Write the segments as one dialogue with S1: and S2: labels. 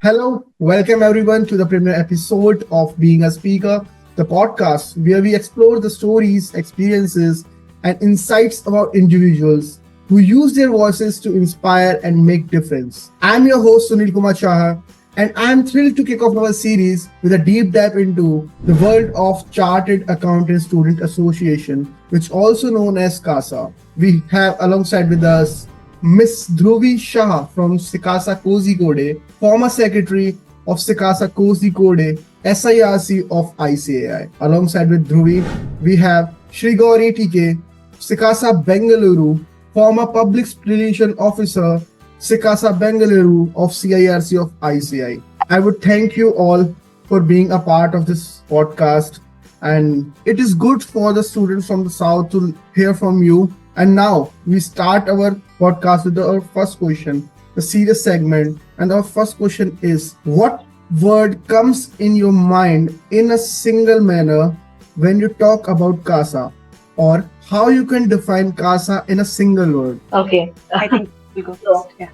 S1: Hello, welcome everyone to the premiere episode of Being a Speaker, the podcast where we explore the stories, experiences, and insights about individuals who use their voices to inspire and make difference. I'm your host Sunil Kumar Chaha, and I'm thrilled to kick off our series with a deep dive into the world of Chartered Accountant Student Association, which also known as CASA. We have alongside with us Miss Dhruvi Shah from Sikasa Kozhikode, former secretary of Sikasa Kozhikode, SIRC of ICAI. Alongside with Dhruvi, we have Shri Gauri TK, Sikasa Bengaluru, former public relation officer, Sikasa Bengaluru of CIRC of ICI. I would thank you all for being a part of this podcast, and it is good for the students from the south to hear from you. And now we start our podcast with our first question, the serious segment. And our first question is, what word comes in your mind in a single manner when you talk about CASA? Or how you can define CASA in a single word?
S2: Okay.
S3: I think we go
S2: So,
S3: first. Yeah.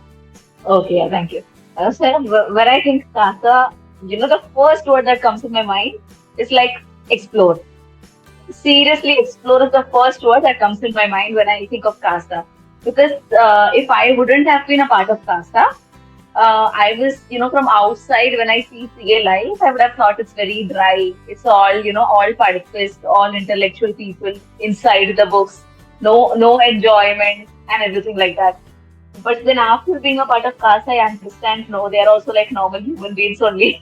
S2: okay, yeah, thank you. When I think Casa, the first word that comes to my mind is like explore. Seriously, explore is the first word that comes in my mind when I think of Casa. Because if I wouldn't have been a part of Casa, I was, from outside when I see CA life, I would have thought it's very dry. It's all, all purpose, all intellectual people inside the books, no enjoyment and everything like that. But then after being a part of CASA, I understand, no, they are also like normal human beings only.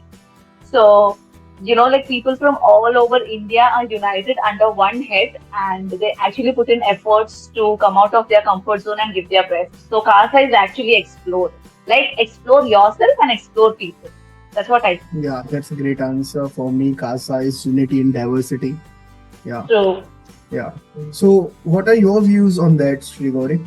S2: So, like people from all over India are united under one head and they actually put in efforts to come out of their comfort zone and give their best. So, CASA is actually explore. Like explore yourself and explore people. That's what I think.
S1: Yeah, that's a great answer. For me, CASA is unity in diversity. Yeah,
S2: So,
S1: yeah. So, what are your views on that, Sri Gauri?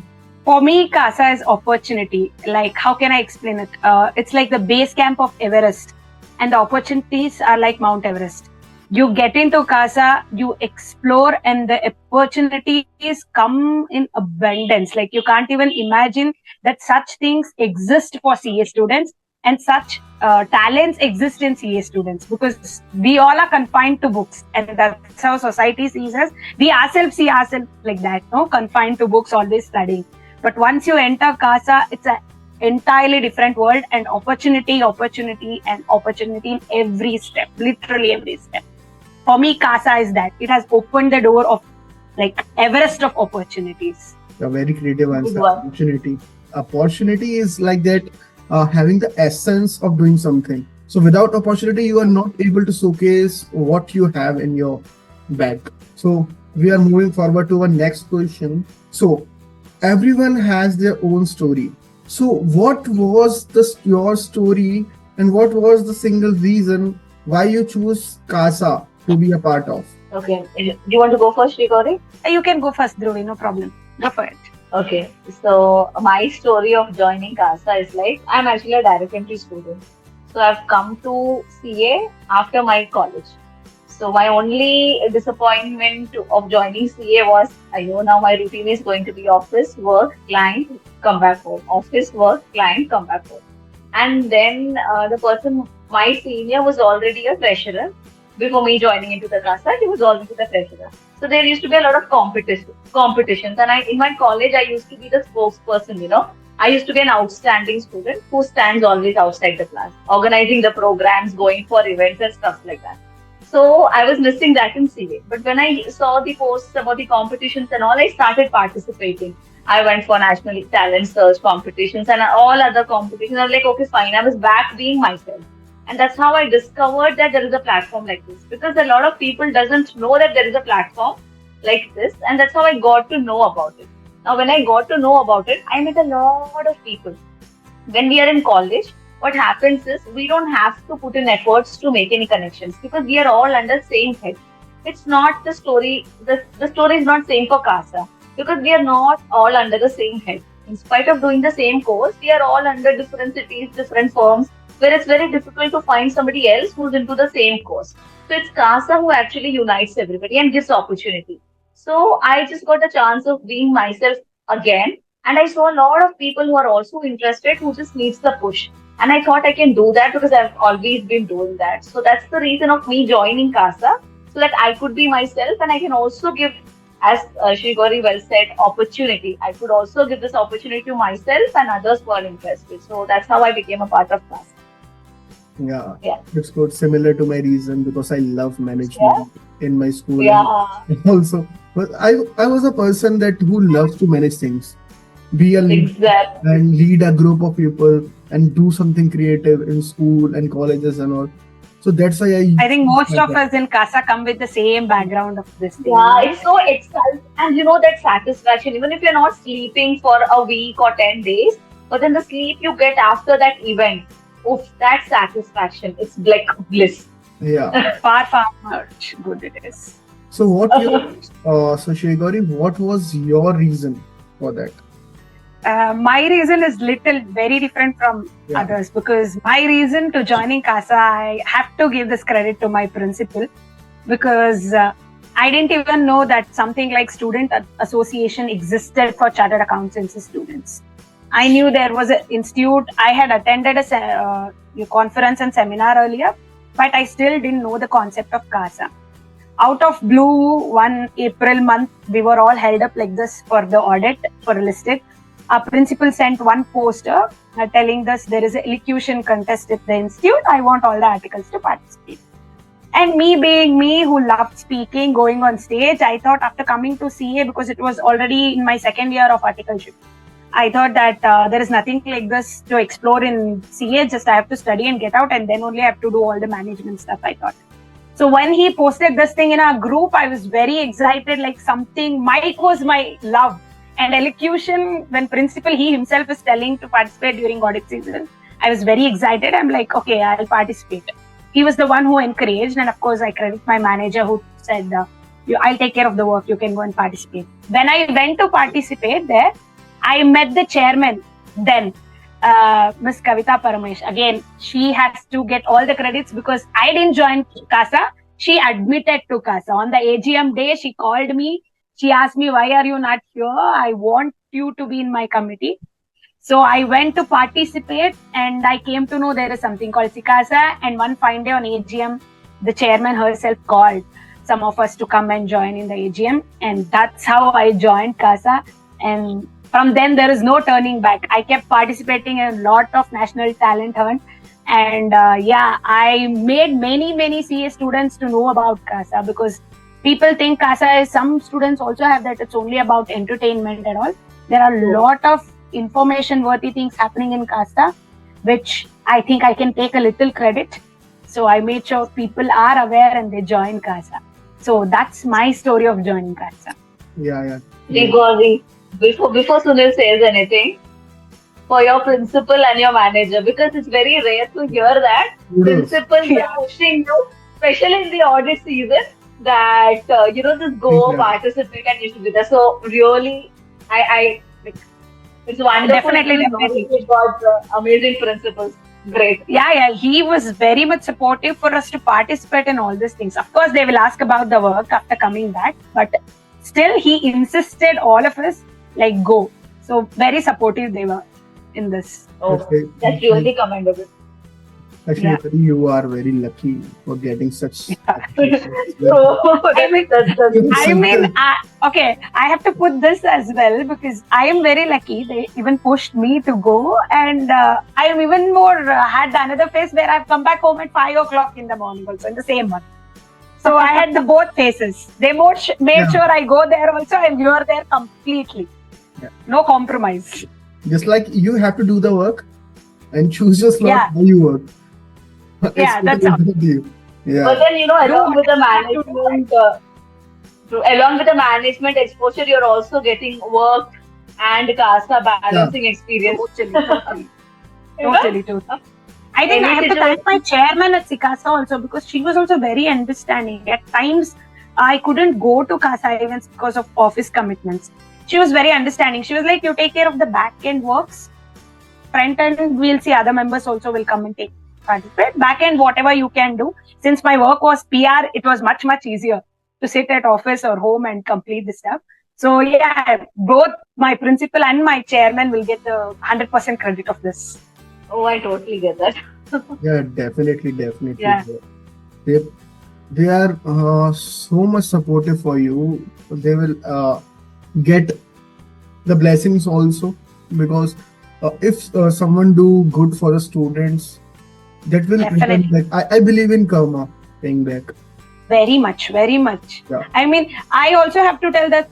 S3: For me, CASA is opportunity. Like, how can I explain it? It's like the base camp of Everest, and the opportunities are like Mount Everest. You get into CASA, you explore, and the opportunities come in abundance. Like, you can't even imagine that such things exist for CA students and such talents exist in CA students, because we all are confined to books, and that's how society sees us. We ourselves see ourselves like that, no? Confined to books, always studying. But once you enter CASA, it's an entirely different world, and opportunity in every step, literally every step. For me, CASA is that. It has opened the door of like Everest of opportunities.
S1: A very creative
S2: good
S1: answer.
S2: one.
S1: Opportunity. Opportunity is like that, having the essence of doing something. So without opportunity, you are not able to showcase what you have in your bag. So we are moving forward to our next question. So everyone has their own story. So what was your story, and what was the single reason why you choose CASA to be a part of?
S2: Okay. Do you want to go first, Rigori?
S3: You can go first, Dhruvi, no problem. Go for it.
S2: Okay, so my story of joining CASA is like I'm actually a direct entry student. So I've come to CA after my college. So my only disappointment of joining CA was, I know now my routine is going to be office, work, client, come back home. Office, work, client, come back home. And then the person, my senior was already a treasurer. Before me joining into the CASA, he was already the treasurer. So there used to be a lot of competitions. And in my college, I used to be the spokesperson. I used to be an outstanding student who stands always outside the class, organizing the programs, going for events and stuff like that. So I was missing that in CA. But when I saw the posts about the competitions and all, I started participating. I went for national talent search competitions and all other competitions. I was like, okay, fine. I was back being myself. And that's how I discovered that there is a platform like this. Because a lot of people doesn't know that there is a platform like this. And that's how I got to know about it. Now, when I got to know about it, I met a lot of people. When we are in college, what happens is we don't have to put in efforts to make any connections because we are all under same head. It's not the story, the story is not same for CASA because we are not all under the same head. In spite of doing the same course, we are all under different cities, different firms, where it's very difficult to find somebody else who's into the same course. So it's CASA who actually unites everybody and gives opportunity. So I just got a chance of being myself again. And I saw a lot of people who are also interested who just needs the push. And I thought I can do that because I've always been doing that. So that's the reason of me joining CASA, so that I could be myself and I can also give, as Shri Gauri well said, opportunity. I could also give this opportunity to myself and others who are interested. So that's how I became a part of CASA.
S1: Yeah,
S2: Yeah.
S1: it's good. Similar to my reason because I love management in my school.
S2: Yeah,
S1: And also, but I was a person that who loves to manage things, be a leader
S2: exactly.
S1: and lead a group of people and do something creative in school and colleges and all. So that's why
S3: I think most of us in CASA come with the same background of this thing.
S2: Yeah, it's so exciting. And you know that satisfaction, even if you're not sleeping for a week or 10 days, but then the sleep you get after that event, oof, that satisfaction, it's like bliss.
S1: Yeah.
S3: Far, far much good it is.
S1: So so Shri Gauri, what was your reason for that?
S3: My reason is very different from others, because my reason to joining CASA, I have to give this credit to my principal, because I didn't even know that something like student association existed for chartered accountancy students. I knew there was an institute. I had attended a conference and seminar earlier, but I still didn't know the concept of CASA. Out of blue, one April month, we were all held up like this for the audit for listed. Our principal sent one poster telling us there is an elocution contest at the institute. I want all the articles to participate. And me being me who loved speaking, going on stage, I thought after coming to CA, because it was already in my second year of articleship, I thought that there is nothing like this to explore in CA. Just I have to study and get out, and then only I have to do all the management stuff, I thought. So when he posted this thing in our group, I was very excited, like something. Mike was my love. And elocution, when principal, he himself is telling to participate during audit season, I was very excited. I'm like, okay, I'll participate. He was the one who encouraged. And of course, I credit my manager who said, I'll take care of the work. You can go and participate. When I went to participate there, I met the chairman then, Miss Kavita Paramesh. Again, she has to get all the credits because I didn't join CASA. She admitted to CASA. On the AGM day, she called me. She asked me, why are you not here? I want you to be in my committee. So I went to participate and I came to know there is something called CASA. And one fine day on AGM, the chairman herself called some of us to come and join in the AGM. And that's how I joined CASA. And from then, there is no turning back. I kept participating in a lot of national talent hunt. And I made many CA students to know about CASA, because people think CASA is, some students also have that it's only about entertainment and all. There are a lot of information worthy things happening in CASA, which I think I can take a little credit. So I made sure people are aware and they join CASA. So that's my story of joining CASA.
S1: Yeah.
S2: Gauri, before Sunil says anything, for your principal and your manager, because it's very rare to hear that principals are pushing you, especially in the audit season, that just go participate and you should do that. So really, it's wonderful.
S3: Definitely.
S2: We've got amazing principals. Great.
S3: Yeah. He was very much supportive for us to participate in all these things. Of course, they will ask about the work after coming back, but still he insisted all of us like go. So very supportive they were in this.
S2: Oh, that's really commendable.
S1: Actually, you are very lucky for getting such.
S3: Okay, I have to put this as well, because I am very lucky. They even pushed me to go, and I am even more had another phase where I've come back home at 5 o'clock in the morning, also in the same month. So I had the both phases. They made sure I go there also, and you are there completely. Yeah. No compromise.
S1: Just like you have to do the work and choose your slot how you work.
S3: Yeah, that's how.
S1: Yeah.
S2: But then, along with the management exposure, you're also getting work and CASA balancing experience.
S3: Totally. I think I have to thank my chairman at CASA also, because she was also very understanding. At times, I couldn't go to CASA events because of office commitments. She was very understanding. She was like, you take care of the back end works. Front end, we'll see other members also will come and participate. Back end, whatever you can do. Since my work was PR, it was much easier to sit at office or home and complete the stuff. So both my principal and my chairman will get the 100% credit of this.
S2: Oh, I totally get that.
S1: Yeah, definitely, definitely.
S3: Yeah.
S1: They they are so much supportive for you. They will get the blessings also, because if someone do good for the students, that will return
S3: Definitely.
S1: back. I believe in karma paying back.
S3: Very much, very much.
S1: Yeah.
S3: I mean, I also have to tell that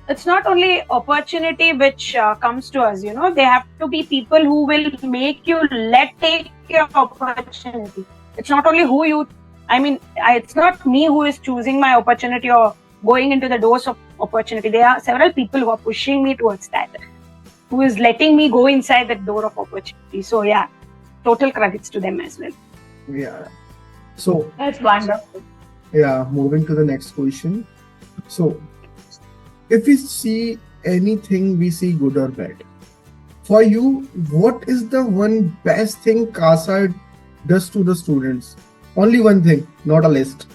S3: it's not only opportunity which comes to us, they have to be people who will make you let take your opportunity. It's not only who you, I mean, it's not me who is choosing my opportunity or going into the doors of opportunity. There are several people who are pushing me towards that, who is letting me go inside that door of opportunity. So, yeah, total credits to them as well.
S1: Yeah. So
S2: That's wonderful.
S1: yeah, moving to the next question. So if we see anything, we see good or bad. For you, what is the one best thing CASA does to the students? Only one thing, not a list.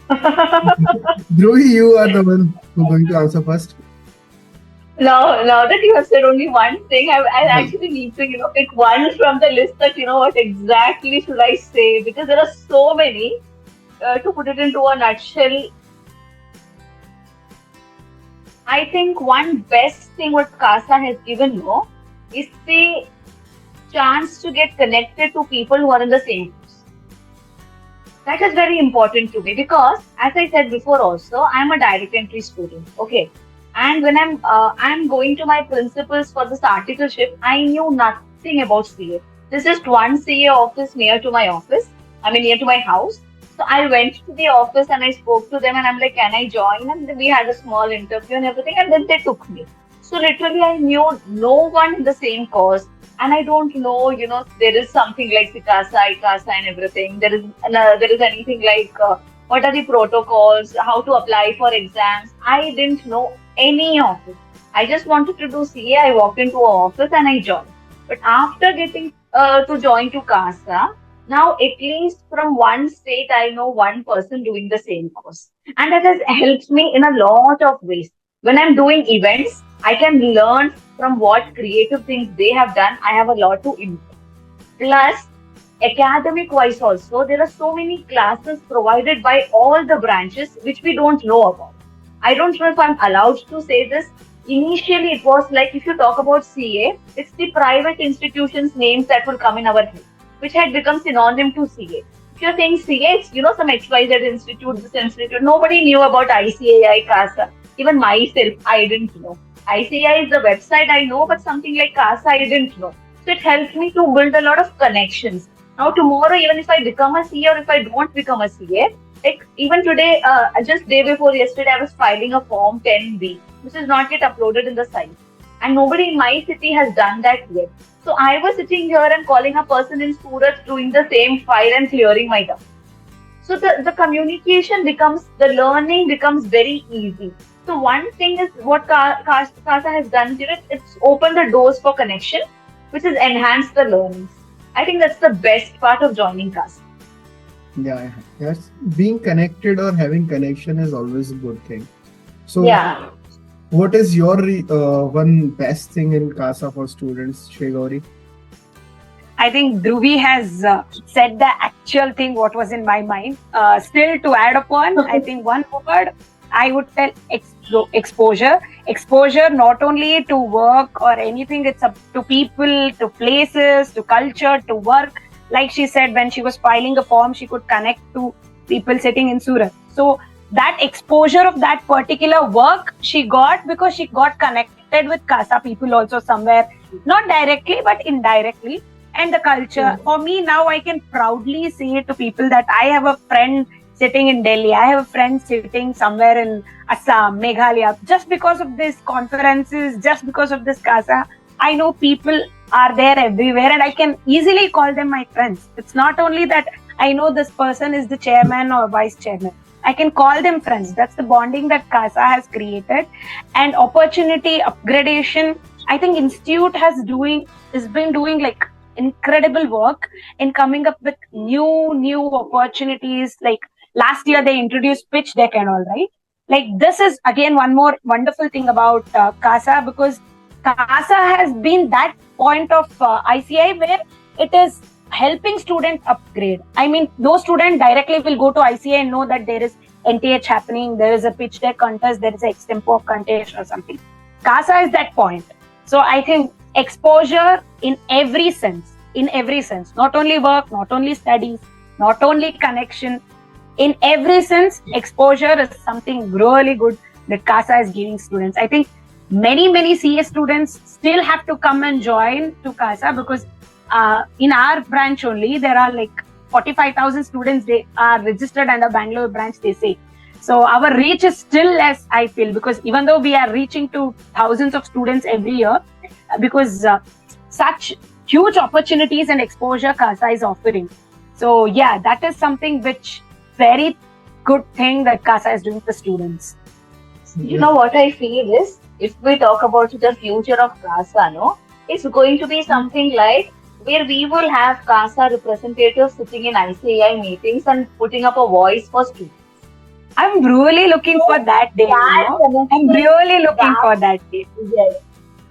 S1: Dhruvi, you are the one who's going to answer first.
S2: Now that you have said only one thing, I
S1: Yeah.
S2: actually need to, pick one from the list that, what exactly should I say? Because there are so many. To put it into a nutshell, I think one best thing what CASA has given me is the chance to get connected to people who are in the same course. That is very important to me because, as I said before, also I'm a direct entry student. Okay, and when I'm going to my principals for this articleship, I knew nothing about CA. There's just one CA office near to my office. I mean, near to my house. So I went to the office and I spoke to them and I'm like, can I join? And we had a small interview and everything, and then they took me. So literally, I knew no one in the same course, and I don't know, there is something like Sikasa, ICASA and everything. There is anything like what are the protocols, how to apply for exams. I didn't know any of it. I just wanted to do CA. I walked into an office and I joined. But after getting to join to CASA, now at least from one state, I know one person doing the same course. And that has helped me in a lot of ways. When I'm doing events, I can learn from what creative things they have done. I have a lot to improve. Plus, academic wise also, there are so many classes provided by all the branches which we don't know about. I don't know if I'm allowed to say this. Initially, it was like if you talk about CA, it's the private institutions' names that will come in our head, which had become synonym to CA. If you're saying CA, it's some XYZ institute, this institute. Nobody knew about ICAI, CASA. Even myself, I didn't know. ICAI is the website I know, but something like CASA, I didn't know. So it helped me to build a lot of connections. Now tomorrow, even if I become a CA or if I don't become a CA, like even today, just day before yesterday, I was filing a form 10B, which is not yet uploaded in the site. And nobody in my city has done that yet. So I was sitting here and calling a person in Surat doing the same file and clearing my doubt. So the communication becomes, the learning becomes very easy. So one thing is what CASA has done, it's opened the doors for connection, which has enhanced the learnings. I think that's the best part of joining CASA.
S1: Yeah, yes. Being connected or having connection is always a good thing. So,
S2: Yeah.
S1: what is your one best thing in CASA for students, Shregauri?
S3: I think Dhruvi has said the actual thing what was in my mind. Still to add upon, I think one word I would tell exposure. Exposure not only to work or anything, it's up to people, to places, to culture, to work. Like she said, when she was filing a form, she could connect to people sitting in Surat. So that exposure of that particular work she got because she got connected with CASA people also somewhere, not directly but indirectly. And the culture. For me now, I can proudly say to people that I have a friend sitting in Delhi. I have a friend sitting somewhere in Assam, Meghalaya. Just because of these conferences, just because of this CASA, I know people are there everywhere and I can easily call them my friends. It's not only that I know this person is the chairman or vice chairman. I can call them friends. That's the bonding that CASA has created. And opportunity, upgradation, I think Institute has been doing like incredible work in coming up with new opportunities. Like last year they introduced pitch deck and all, right? Like this is again one more wonderful thing about CASA, because CASA has been that point of ICI where it is helping student upgrade. I mean, no student directly will go to ICA and know that there is NTH happening, there is a pitch deck contest, there is a extempo contest or something. CASA is that point. So I think exposure in every sense, not only work, not only studies, not only connection, in every sense, exposure is something really good that CASA is giving students. I think many CA students still have to come and join to CASA because in our branch only, there are like 45,000 students, they are registered under Bangalore branch, they say. So our reach is still less, I feel, because even though we are reaching to thousands of students every year, because such huge opportunities and exposure CASA is offering. So yeah, that is something which very good thing that CASA is doing for students.
S2: You know what I feel is, if we talk about the future of CASA, no, it's going to be something like where we will have CASA representatives sitting in ICAI meetings and putting up a voice for students.
S3: I'm really looking for that day. I'm really looking for that day.
S2: Yes.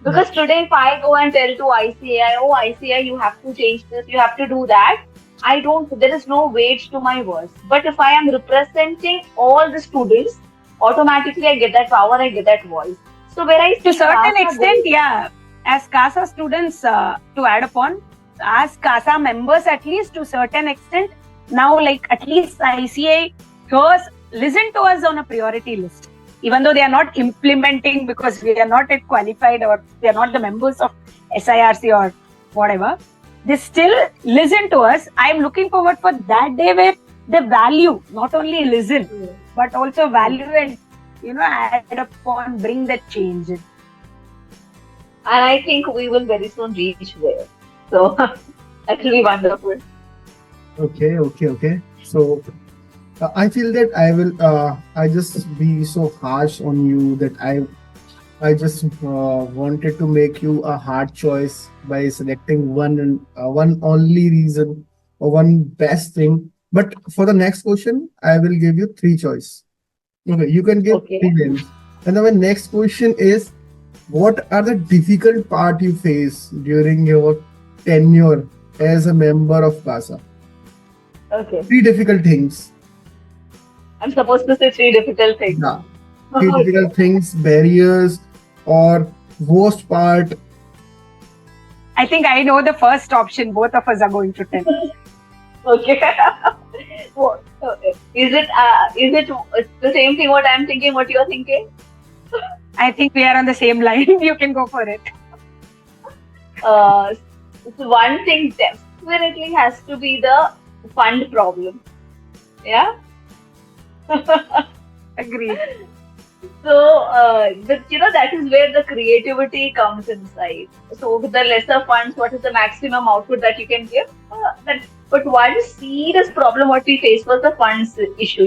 S2: Because today, if I go and tell to ICAI, oh ICAI, you have to change this, you have to do that, there is no weight to my voice. But if I am representing all the students, automatically I get that power, I get that voice. So where I see
S3: to certain
S2: CASA
S3: extent, yeah, as CASA students, to add upon, as CASA members at least to certain extent, now like at least ICA hears, listen to us on a priority list. Even though they are not implementing because we are not yet qualified or they are not the members of SIRC or whatever, they still listen to us. I am looking forward for that day where they value, not only listen, but also value and, add upon, bring that change.
S2: And I think we will very soon reach there. So that will be wonderful.
S1: Okay. So I feel that I just be so harsh on you that I just wanted to make you a hard choice by selecting one only reason or one best thing. But for the next question, I will give you three choice. Okay, you can give three names. And then my next question is, what are the difficult part you face during your tenure as a member of CASA?
S2: Okay.
S1: Three difficult things.
S2: I'm supposed to say three difficult things.
S1: Yeah. Three difficult things, barriers, or worst part.
S3: I think I know the first option both of us are going to tell.
S2: Okay. Is it the same thing what I'm thinking, what you're thinking?
S3: I think we are on the same line. You can go for it.
S2: So one thing definitely has to be the fund problem. Yeah?
S3: Agreed.
S2: So, that is where the creativity comes inside. So, with the lesser funds, what is the maximum output that you can give? But one serious problem what we face was the funds issue,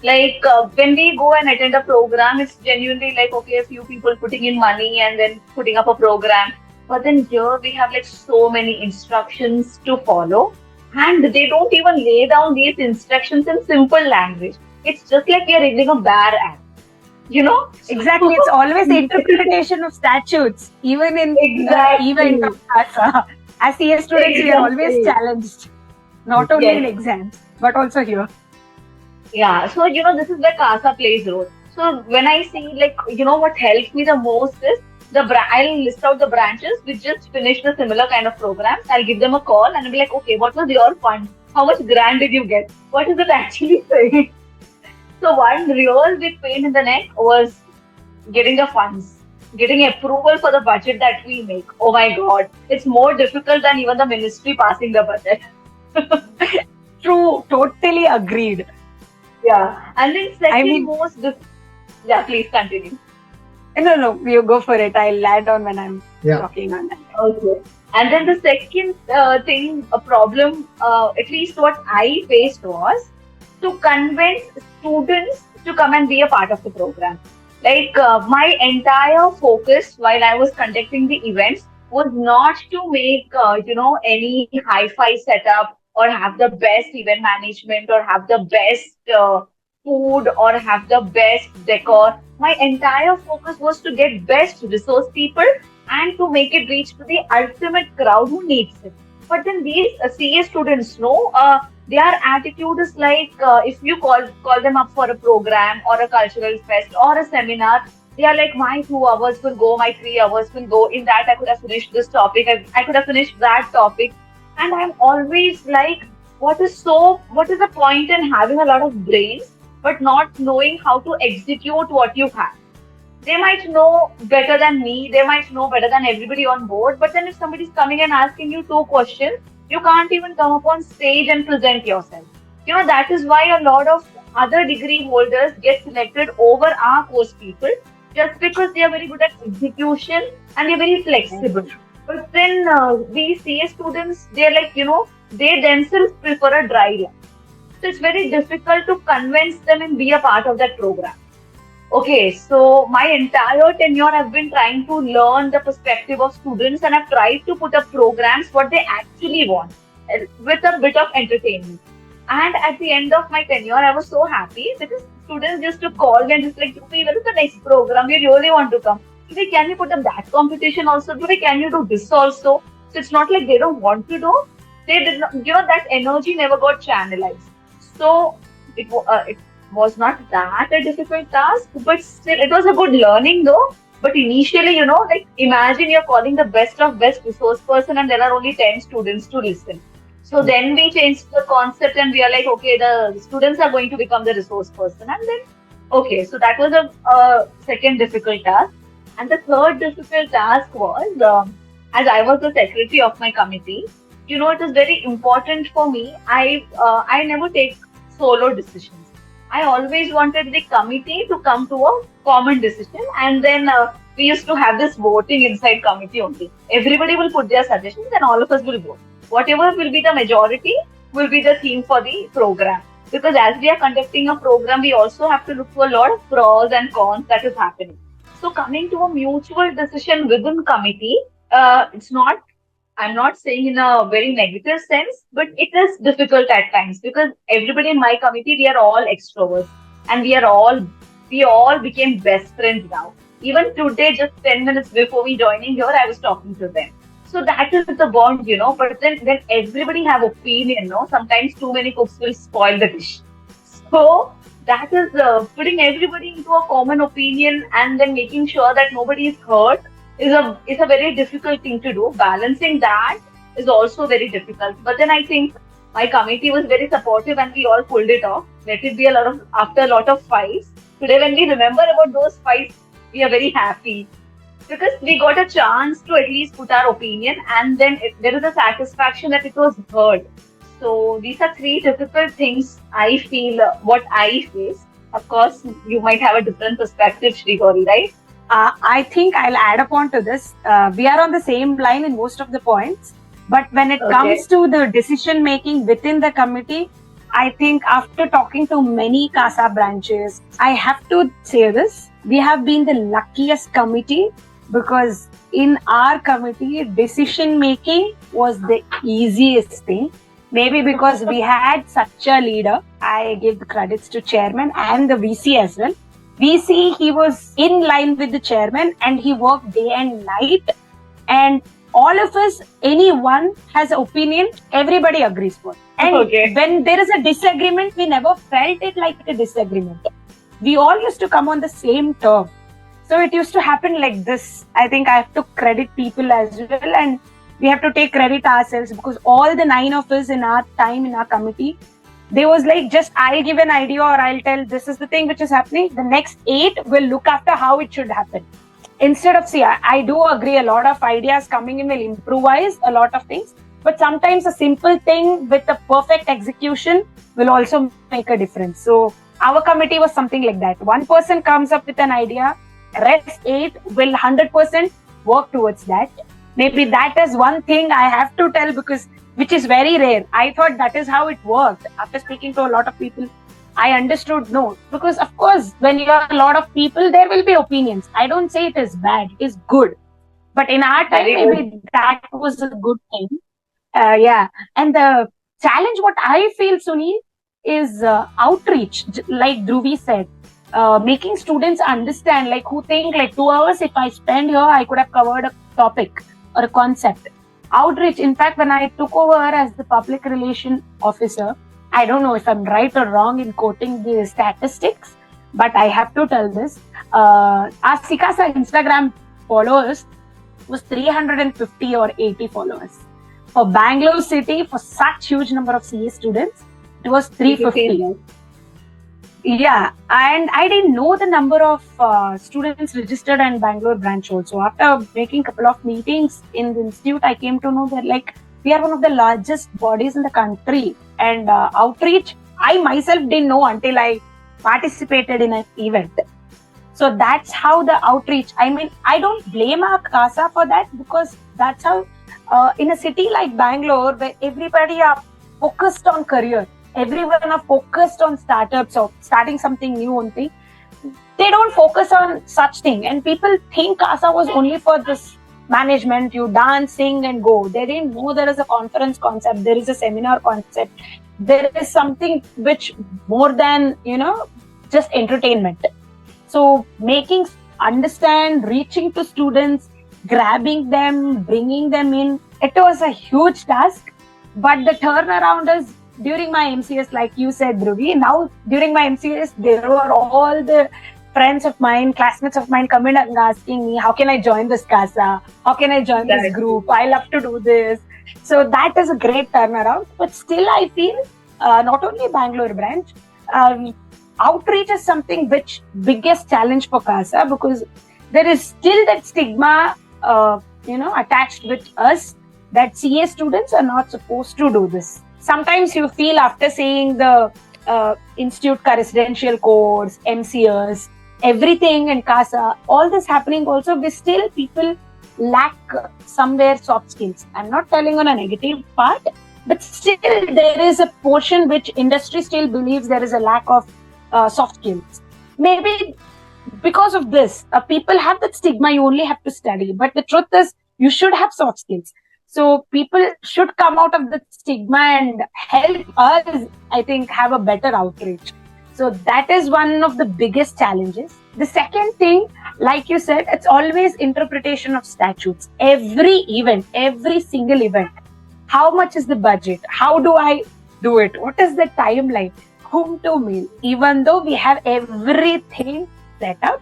S2: Like, when we go and attend a program, it's genuinely like, okay, a few people putting in money and then putting up a program. But then here we have like so many instructions to follow. And they don't even lay down these instructions in simple language. It's just like we are reading a bar act.
S3: Exactly, it's always the interpretation of statutes, even in even as CA students, we are always challenged, not only in exams but also here.
S2: Yeah, so this is where CASA plays role. So when I see what helps me the most is I'll list out the branches which just finished a similar kind of programs. I'll give them a call and I'll be like, okay, what was your fund? How much grant did you get? What is it actually saying? So one real big pain in the neck was getting the funds, getting approval for the budget that we make. Oh my God, it's more difficult than even the ministry passing the budget.
S3: True, totally agreed.
S2: Yeah, and then second yeah, please continue.
S3: No, you go for it. I'll add on when I'm talking on that.
S2: Okay. And then the second a problem, at least what I faced was to convince students to come and be a part of the program. Like my entire focus while I was conducting the events was not to make, any hi-fi setup or have the best event management or have the best food or have the best decor. My entire focus was to get best resource people and to make it reach to the ultimate crowd who needs it. But then these CA students, no, their attitude is like if you call them up for a program or a cultural fest or a seminar, they are like, my 2 hours will go, my 3 hours will go. In that, I could have finished this topic, I could have finished that topic. And I'm always like, what is the point in having a lot of brains, but not knowing how to execute what you have? They might know better than me, they might know better than everybody on board, but then if somebody's coming and asking you two questions, you can't even come up on stage and present yourself. That is why a lot of other degree holders get selected over our course people just because they are very good at execution and they're very flexible. But then these CA students, they're like, they themselves prefer a dry line. So it's very difficult to convince them and be a part of that program. Okay, so my entire tenure I've been trying to learn the perspective of students and I've tried to put up programs what they actually want with a bit of entertainment. And at the end of my tenure, I was so happy because students used to call me and just like, Jubi, when is the next program? We really want to come. Today, can you put up that competition also? Today, can you do this also? So it's not like they don't want to do. They did not, that energy never got channelized. So it was not that a difficult task, but still it was a good learning though. But initially, like imagine you're calling the best of best resource person and there are only 10 students to listen. So then we changed the concept and we are like, okay, the students are going to become the resource person. And then, okay, so that was a second difficult task. And the third difficult task was, as I was the secretary of my committee, it was very important for me. I never take solo decisions. I always wanted the committee to come to a common decision, and then we used to have this voting inside committee only. Everybody will put their suggestions and all of us will vote. Whatever will be the majority will be the theme for the program. Because as we are conducting a program, we also have to look for a lot of pros and cons that is happening. So coming to a mutual decision within committee, I'm not saying in a very negative sense, but it is difficult at times because everybody in my committee, we are all extroverts and we all became best friends now. Even today, just 10 minutes before we joining here, I was talking to them. So that is the bond, but then when everybody have opinion, sometimes too many cooks will spoil the dish. So that is putting everybody into a common opinion and then making sure that nobody is hurt is a very difficult thing to do. Balancing that is also very difficult. But then I think my committee was very supportive and we all pulled it off. Let it be after a lot of fights. Today when we remember about those fights, we are very happy because we got a chance to at least put our opinion and then there is a satisfaction that it was heard. So these are three difficult things I feel what I face. Of course, you might have a different perspective, Shri Gauri, right?
S3: I think I'll add upon to this. We are on the same line in most of the points. But when it comes to the decision making within the committee, I think after talking to many CASA branches, I have to say this. We have been the luckiest committee because in our committee, decision making was the easiest thing. Maybe because we had such a leader. I give the credits to chairman and the VC as well. VC, he was in line with the chairman and he worked day and night. And all of us, anyone has an opinion, everybody agrees for. And when there is a disagreement, we never felt it like a disagreement. We all used to come on the same term. So it used to happen like this. I think I have to credit people as well and we have to take credit ourselves because all the 9 of us in our time in our committee, they was like, just I'll give an idea or I'll tell this is the thing which is happening. The next 8 will look after how it should happen. Instead of, I do agree a lot of ideas coming in will improvise a lot of things. But sometimes a simple thing with a perfect execution will also make a difference. So our committee was something like that. One person comes up with an idea, rest 8 will 100% work towards that. Maybe that is one thing I have to tell because which is very rare. I thought that is how it worked. After speaking to a lot of people, I understood no. Because of course, when you have a lot of people, there will be opinions. I don't say it is bad, it is good. But in our time, maybe that was a good thing. And the challenge, what I feel, Sunil, is outreach, like Dhruvi said. Making students understand, like who think like 2 hours, if I spend here, I could have covered a topic or a concept. outreach. In fact, when I took over as the public relation officer, I don't know if I'm right or wrong in quoting the statistics, but I have to tell this. Our Sikasa Instagram followers was 350 or 80 followers. For Bangalore city, for such huge number of CA students, it was 350. Yeah, and I didn't know the number of students registered in Bangalore branch also. After making a couple of meetings in the institute, I came to know that like we are one of the largest bodies in the country, and outreach, I myself didn't know until I participated in an event. So that's how the outreach, I mean, I don't blame our CASA for that, because that's how in a city like Bangalore, where everybody are focused on career, everyone are focused on startups or starting something new only, they don't focus on such thing. And people think CASA was only for this management, you dance, sing and go. They didn't know there is a conference concept, there is a seminar concept, there is something which more than, just entertainment. So making understand, reaching to students, grabbing them, bringing them in, it was a huge task. But the turnaround is during my MCS, like you said, Dhruvi, now during my MCS, there were all the friends of mine, classmates of mine coming and asking me, how can I join this CASA? How can I join this group? I love to do this. So that is a great turnaround. But still, I feel not only Bangalore branch, outreach is something which biggest challenge for CASA, because there is still that stigma, attached with us that CA students are not supposed to do this. Sometimes you feel after seeing the institute residential course, MCS, everything in CASA, all this happening also, we still people lack somewhere soft skills. I'm not telling on a negative part, but still there is a portion which industry still believes there is a lack of soft skills. Maybe because of this, people have that stigma, you only have to study. But the truth is, you should have soft skills. So people should come out of the stigma and help us, I think, have a better outreach. So that is one of the biggest challenges. The second thing, like you said, it's always interpretation of statutes. Every event, every single event. How much is the budget? How do I do it? What is the timeline? Whom to mail? Even though we have everything set up,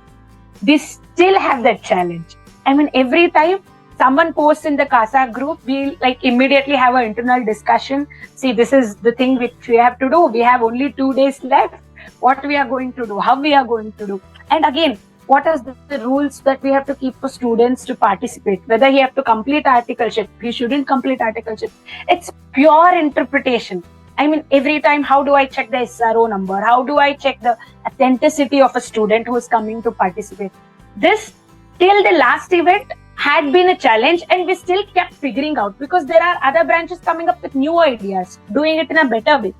S3: we still have that challenge. I mean, every time someone posts in the CASA group, we like immediately have an internal discussion. See, this is the thing which we have to do. We have only 2 days left. What we are going to do, how we are going to do. And again, what are the rules that we have to keep for students to participate? Whether he have to complete articleship, he shouldn't complete articleship. It's pure interpretation. I mean, every time, how do I check the SRO number? How do I check the authenticity of a student who is coming to participate? This, till the last event, had been a challenge, and we still kept figuring out, because there are other branches coming up with new ideas, doing it in a better way.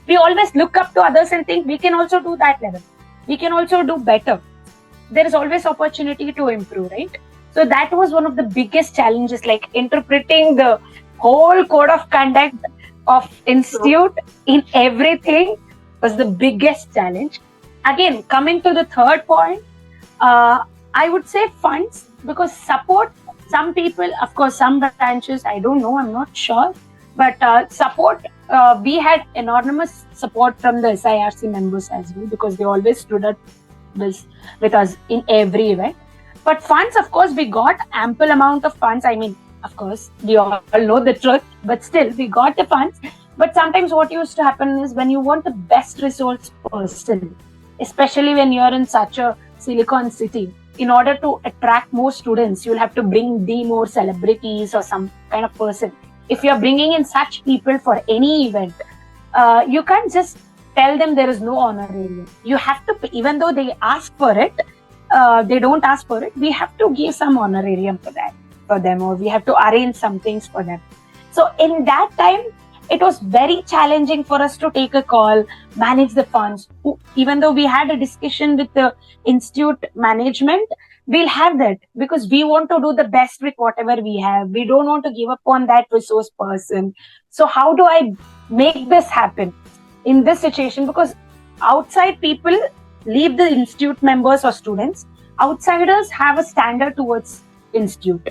S3: We always look up to others and think we can also do that level. We can also do better. There is always opportunity to improve, right? So that was one of the biggest challenges, like interpreting the whole code of conduct of institute in everything was the biggest challenge. Again, coming to the third point, I would say funds, because support, some people, of course, some branches, I don't know, I'm not sure, but support, we had enormous support from the SIRC members as well, because they always stood up with us in every event. But funds, of course, we got ample amount of funds. I mean, of course, we all know the truth, but still, we got the funds. But sometimes what used to happen is, when you want the best resource person, especially when you're in such a Silicon city, in order to attract more students, you'll have to bring the more celebrities or some kind of person. If you're bringing in such people for any event, you can't just tell them there is no honorarium. You have to, even though they ask for it, they don't ask for it, we have to give some honorarium for them, or we have to arrange some things for them. So in that time, it was very challenging for us to take a call, manage the funds. Even though we had a discussion with the institute management, we'll have that, because we want to do the best with whatever we have. We don't want to give up on that resource person. So how do I make this happen in this situation? Because outside people leave the institute members or students. Outsiders have a standard towards institute.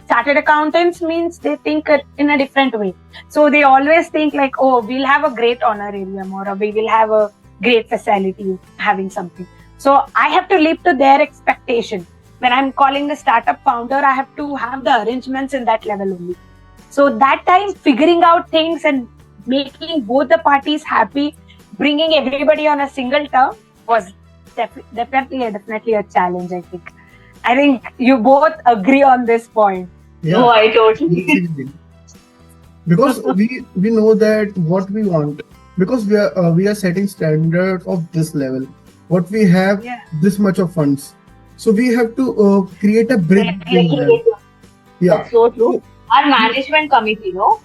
S3: Chartered accountants means they think it in a different way. So they always think like, oh, we'll have a great honorarium or we will have a great facility having something. So I have to live to their expectation. When I'm calling a startup founder, I have to have the arrangements in that level only. So that time, figuring out things and making both the parties happy, bringing everybody on a single term was definitely a challenge, I think. I think you both agree on this point.
S1: Yeah.
S2: No, I totally.
S1: Basically. Because we know that what we want, because we are setting standards of this level, what we have
S3: Yeah.
S1: this much of funds, so we have to create a bridge between them. Yeah.
S2: That's so true. Our management committee, no?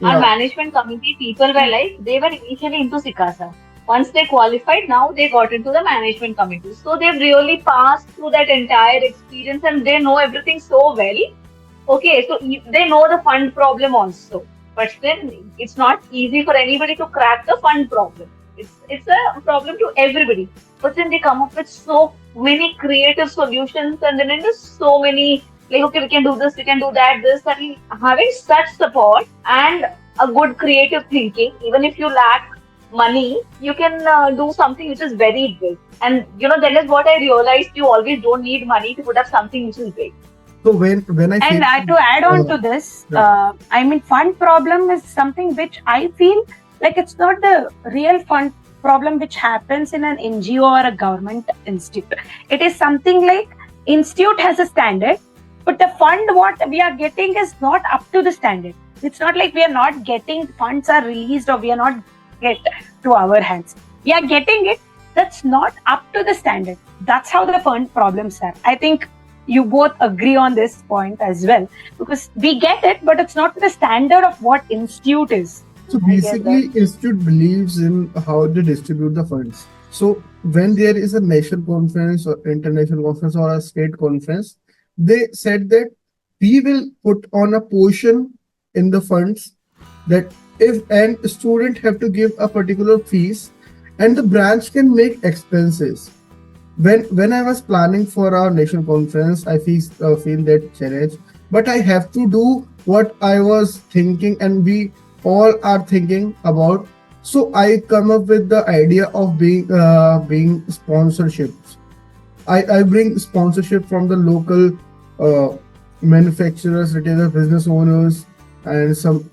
S2: Our
S1: Yeah.
S2: management committee people were like, they were initially into Sikasa. Once they qualified, now they got into the management committee. So they've really passed through that entire experience and they know everything so well. Okay, so they know the fund problem also. But then it's not easy for anybody to crack the fund problem. It's a problem to everybody. But then they come up with so many creative solutions and then there's so many like, okay, we can do this, we can do that, this. I mean, having such support and a good creative thinking, even if you lack money, you can do something which is very big. And that is what I realized. You always don't need money to put up something which is big.
S1: So when I
S3: And
S1: say,
S3: to add on to this,
S1: yeah.
S3: I mean, fund problem is something which I feel like it's not the real fund problem which happens in an NGO or a government institute. It is something like institute has a standard, but the fund what we are getting is not up to the standard. It's not like we are not getting funds are released or we are not get to our hands. We are getting it. That's not up to the standard. That's how the fund problems are. I think you both agree on this point as well, because we get it, but it's not the standard of what institute is.
S1: so
S3: I get
S1: basically, institute believes in how they distribute the funds. So when there is a national conference or international conference or a state conference, they said that we will put on a portion in the funds that if an student have to give a particular fees and the branch can make expenses. When I was planning for our national conference, I feel that challenge, but I have to do what I was thinking and we all are thinking about. So I come up with the idea of being sponsorships. I bring sponsorship from the local manufacturers, retailers, business owners, and some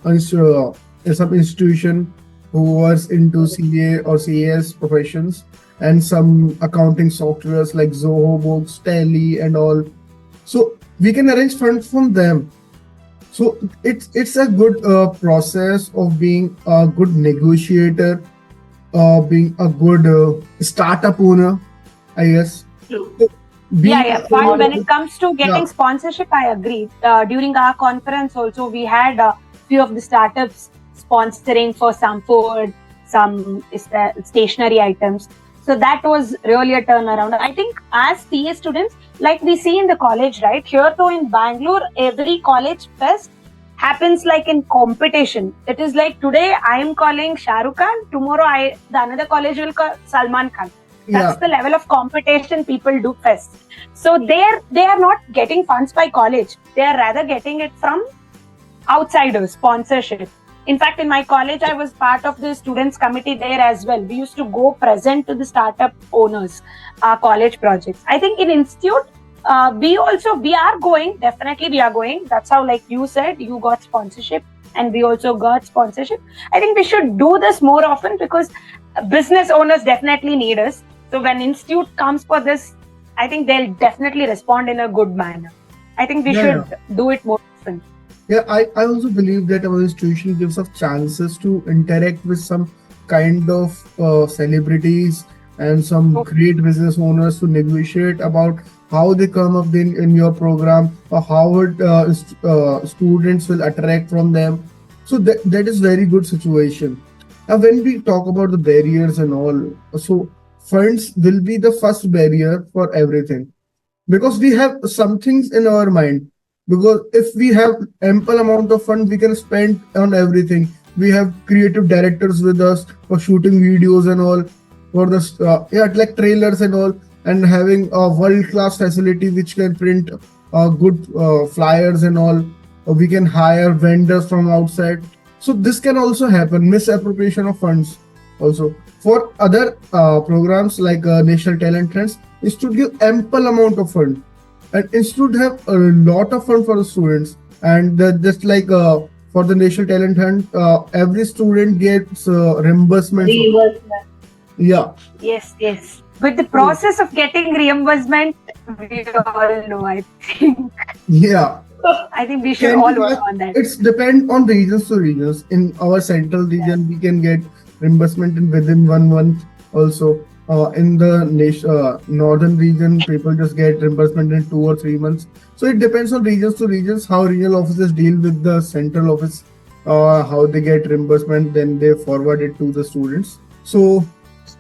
S1: institution who was into CA or CAS professions, and some accounting softwares like Zoho Books, Tally, and all. So we can arrange funds from them. So it's a good process of being a good negotiator, being a good startup owner, I guess.
S2: True.
S3: Yeah. Fund, when it comes to getting sponsorship, I agree. During our conference also, we had a few of the startups sponsoring for some food, some stationery items. So that was really a turnaround. I think as CA students, like we see in the college, right? Here too in Bangalore, every college fest happens like in competition. It is like today I am calling Shah Rukh Khan, tomorrow the another college will call Salman Khan. That's the level of competition people do fest. So they are not getting funds by college. They are rather getting it from outsiders, sponsorship. In fact, in my college, I was part of the students committee there as well. We used to go present to the startup owners, college projects. I think in institute, we are going, definitely we are going. That's how, like you said, you got sponsorship and we also got sponsorship. I think we should do this more often because business owners definitely need us. So when institute comes for this, I think they'll definitely respond in a good manner. I think we should do it more often.
S1: Yeah, I also believe that our institution gives us chances to interact with some kind of celebrities and some great business owners to negotiate about how they come up in your program or how students will attract from them. So that is very good situation. Now, when we talk about the barriers and all, so funds will be the first barrier for everything because we have some things in our mind. Because if we have ample amount of funds, we can spend on everything. We have creative directors with us for shooting videos and all, for the like trailers and all, and having a world-class facility which can print good flyers and all. we can hire vendors from outside. So this can also happen, misappropriation of funds also. For other programs like National Talent Trends, institute give ample amount of fund, and institute have a lot of fund for the students. And just like for the National Talent Hunt, every student gets reimbursement.
S2: Reimbursement.
S1: Yeah.
S3: Yes, yes. But the process of getting reimbursement, we all know, I think.
S1: Yeah.
S3: I think we should
S1: Can
S3: all
S1: we
S3: work
S1: have-
S3: on that.
S1: It's depend on regions to regions. In our central region, we can get reimbursement in within 1 month. Also, in the northern region, people just get reimbursement in 2 or 3 months. So it depends on regions to regions how regional offices deal with the central office, how they get reimbursement, then they forward it to the students. So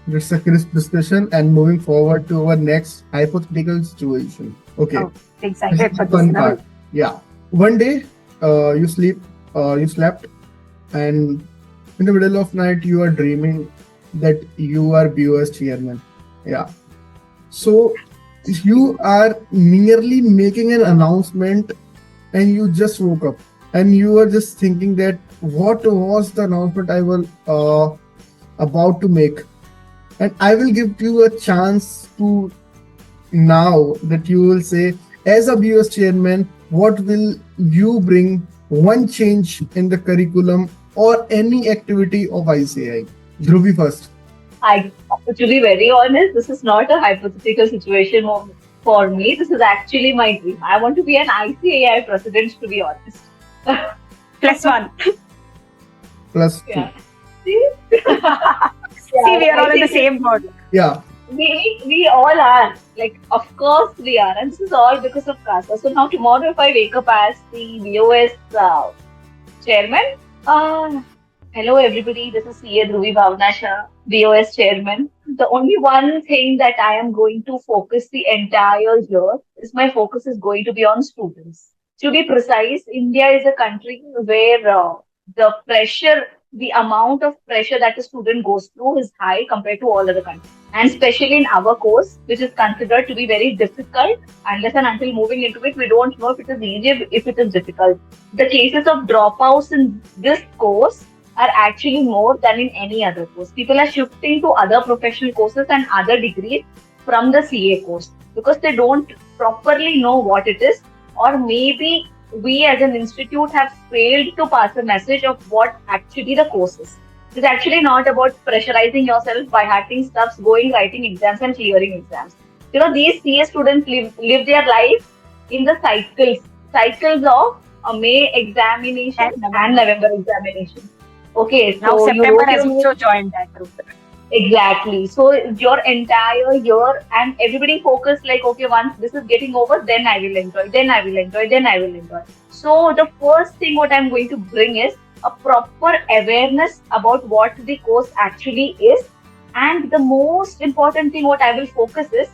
S1: it's a crisp discussion, and moving forward to our next hypothetical situation. Okay.
S3: Oh, excited for
S1: Fun
S3: this now.
S1: part. Yeah. One day, you slept, and in the middle of night, you are dreaming that you are BOS chairman. Yeah. So you are merely making an announcement, and you just woke up, and you are just thinking that what was the announcement I will about to make, and I will give you a chance to now that you will say, as a BOS chairman, what will you bring one change in the curriculum or any activity of ICAI? Dhruvi first.
S2: To be very honest, this is not a hypothetical situation for me. This is actually my dream. I want to be an ICAI president, to be honest.
S3: +1.
S1: Plus two.
S2: Yeah. See?
S3: See, we are all in the same boat.
S1: Yeah.
S2: We all are. Like, of course we are. And this is all because of CASA. So now tomorrow if I wake up as the BOS chairman, hello everybody, this is CA Dhruvi Bhavna Shah, BOS chairman. The only one thing that I am going to focus the entire year is my focus is going to be on students. To be precise, India is a country where the pressure, the amount of pressure that a student goes through is high compared to all other countries. And especially in our course, which is considered to be very difficult, unless and until moving into it, we don't know if it is easy, if it is difficult. The cases of dropouts in this course are actually more than in any other course. People are shifting to other professional courses and other degrees from the CA course because they don't properly know what it is, or maybe we as an institute have failed to pass a message of what actually the course is. It's actually not about pressurizing yourself by hacking stuffs, going, writing exams and clearing exams. You know, these CA students live their life in the cycles of a May examination and November examination. Okay, so
S3: Now September has also joined that group.
S2: Exactly. So your entire year and everybody focus like, okay, once this is getting over, then I will enjoy, then I will enjoy, then I will enjoy. So the first thing what I'm going to bring is a proper awareness about what the course actually is. And the most important thing what I will focus is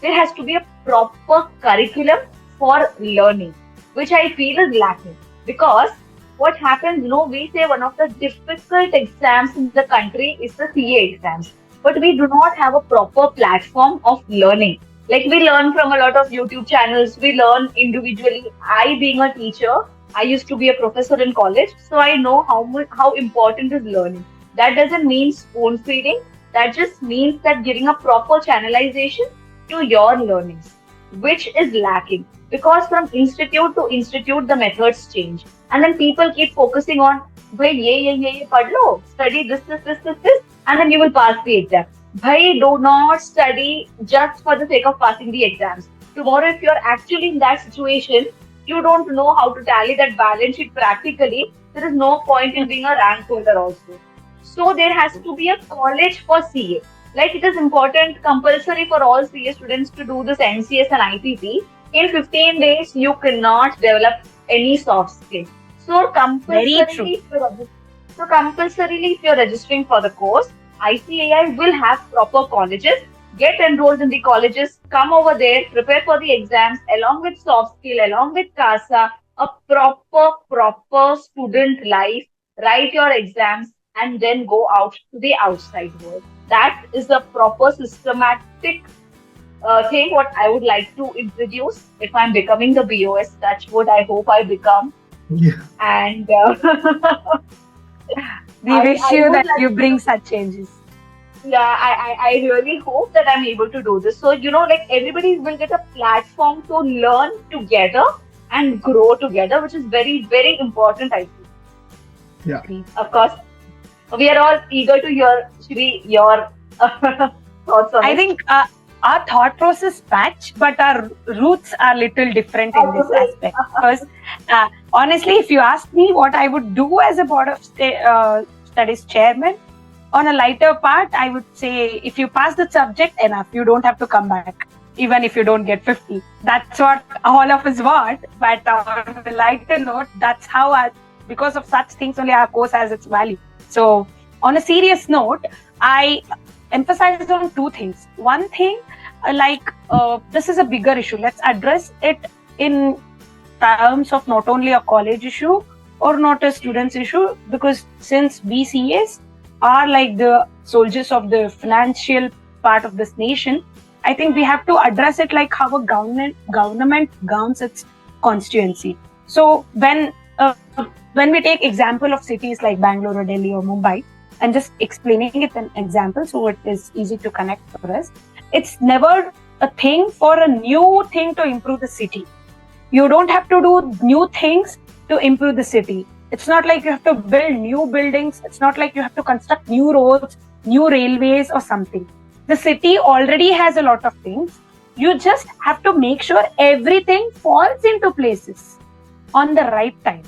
S2: there has to be a proper curriculum for learning, which I feel is lacking. Because what happens, we say one of the difficult exams in the country is the CA exams, but we do not have a proper platform of learning. Like, we learn from a lot of YouTube channels, we learn individually. I, being a teacher, I used to be a professor in college, so I know how important is learning. That doesn't mean spoon feeding. That just means that giving a proper channelization to your learnings, which is lacking. Because from institute to institute, the methods change. And then people keep focusing on, ye, pad lo, study this, and then you will pass the exam. Bhai, do not study just for the sake of passing the exams. Tomorrow, if you're actually in that situation, you don't know how to tally that balance sheet practically, there is no point in being a rank holder also. So there has to be a college for CA. Like, it is important, compulsory for all CA students to do this NCS and ITP. In 15 days, you cannot develop any soft skill. So compulsorily, if you're registering for the course, ICAI will have proper colleges. Get enrolled in the colleges, come over there, prepare for the exams, along with soft skill, along with CASA, a proper student life, write your exams, and then go out to the outside world. That is the proper systematic thing what I would like to introduce if I'm becoming the BOS. Touch wood, I hope I become.
S1: Yeah.
S2: And
S3: We wish
S2: I
S3: you
S2: would
S3: that
S2: like
S3: you
S2: to
S3: bring
S2: do,
S3: such changes.
S2: yeah, I really hope that I'm able to do this. So, like everybody will get a platform to learn together and grow together, which is very, very important, I feel.
S1: Yeah.
S3: Agreed.
S2: Of course, we are all eager to hear, Shri, your thoughts on
S3: I
S2: it.
S3: think our thought process match, but our roots are little different in this aspect. Because honestly, if you ask me what I would do as a board of studies chairman, on a lighter part, I would say if you pass the subject enough, you don't have to come back, even if you don't get 50. That's what all of us want. But on a lighter note, that's how, because of such things, only our course has its value. So, on a serious note, I emphasize on two things. One thing, this is a bigger issue. Let's address it in terms of not only a college issue or not a student's issue, because since BCAs are like the soldiers of the financial part of this nation, I think we have to address it like how a government governs its constituency. So when we take example of cities like Bangalore or Delhi or Mumbai, and just explaining it an example so it is easy to connect for us, it's never a thing for a new thing to improve the city. You don't have to do new things to improve the city. It's not like you have to build new buildings. It's not like you have to construct new roads, new railways or something. The city already has a lot of things. You just have to make sure everything falls into places on the right time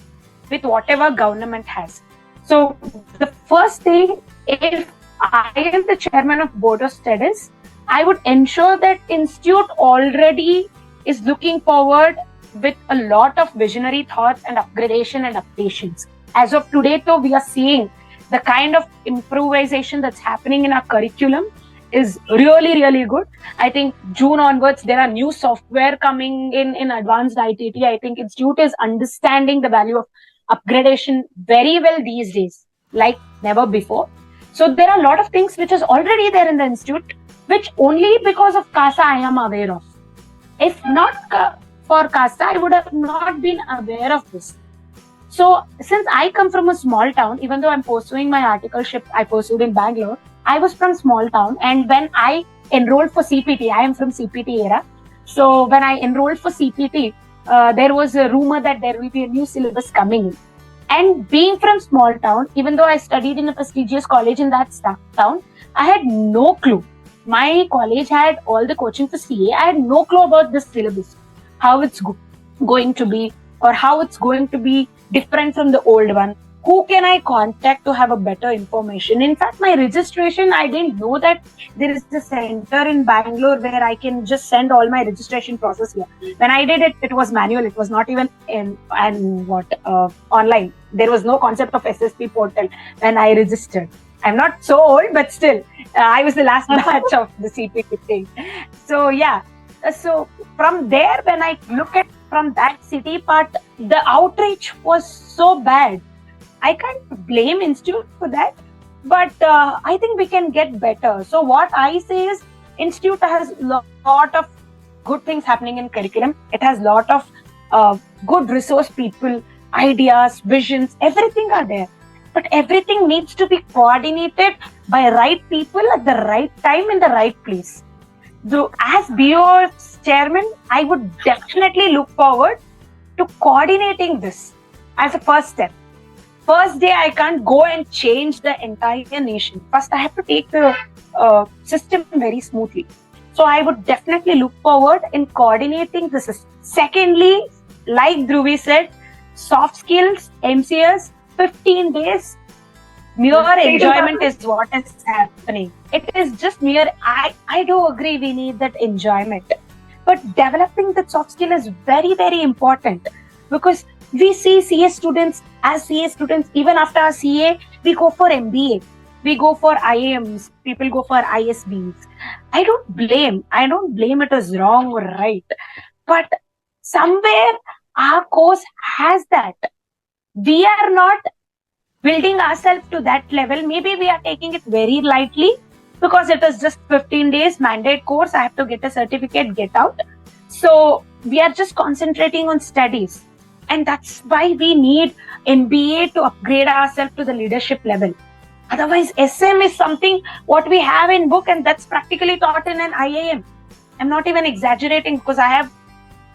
S3: with whatever government has. So the first thing, if I am the chairman of board of studies, I would ensure that institute already is looking forward with a lot of visionary thoughts and upgradation and updations. As of today, though, we are seeing the kind of improvisation that's happening in our curriculum is really, really good. I think June onwards, there are new software coming in advanced ITT. I think Institute is understanding the value of upgradation very well these days, like never before. So there are a lot of things which is already there in the Institute, which only because of CASA I am aware of. If not for CASA, I would have not been aware of this. So since I come from a small town, even though I'm pursuing my articleship, I pursued in Bangalore, I was from small town. And when I enrolled for CPT, I am from CPT era. So when I enrolled for CPT, there was a rumor that there will be a new syllabus coming in. And being from small town, even though I studied in a prestigious college in that town, I had no clue. My college had all the coaching for CA. I had no clue about this syllabus, how it's going to be, or how it's going to be different from the old one. Who can I contact to have a better information? In fact, my registration, I didn't know that there is a center in Bangalore where I can just send all my registration process here. When I did it, it was manual. It was not even online. There was no concept of SSP portal when I registered. I'm not so old, but still, I was the last batch of the CPT thing. So yeah. So from there, when I look at from that city part, the outreach was so bad. I can't blame Institute for that, but I think we can get better. So what I say is, Institute has a lot of good things happening in curriculum. It has a lot of good resource people, ideas, visions, everything are there. But everything needs to be coordinated by right people at the right time in the right place. So as BO's chairman, I would definitely look forward to coordinating this as a first step. First day, I can't go and change the entire nation. First, I have to take the system very smoothly. So I would definitely look forward in coordinating the system. Secondly, like Dhruvi said, soft skills, MCS, 15 days, mere enjoyment is what is happening. It is just mere, I do agree we need that enjoyment. But developing that soft skill is very, very important, because we see CA students, as CA students, even after our CA, we go for MBA, we go for IIMs, people go for ISBs. I don't blame it as wrong or right. But somewhere our course has that. We are not building ourselves to that level. Maybe we are taking it very lightly because it is just 15 days mandate course. I have to get a certificate, get out. So we are just concentrating on studies. And that's why we need MBA to upgrade ourselves to the leadership level. Otherwise, SM is something what we have in book, and that's practically taught in an IIM. I'm not even exaggerating, because I have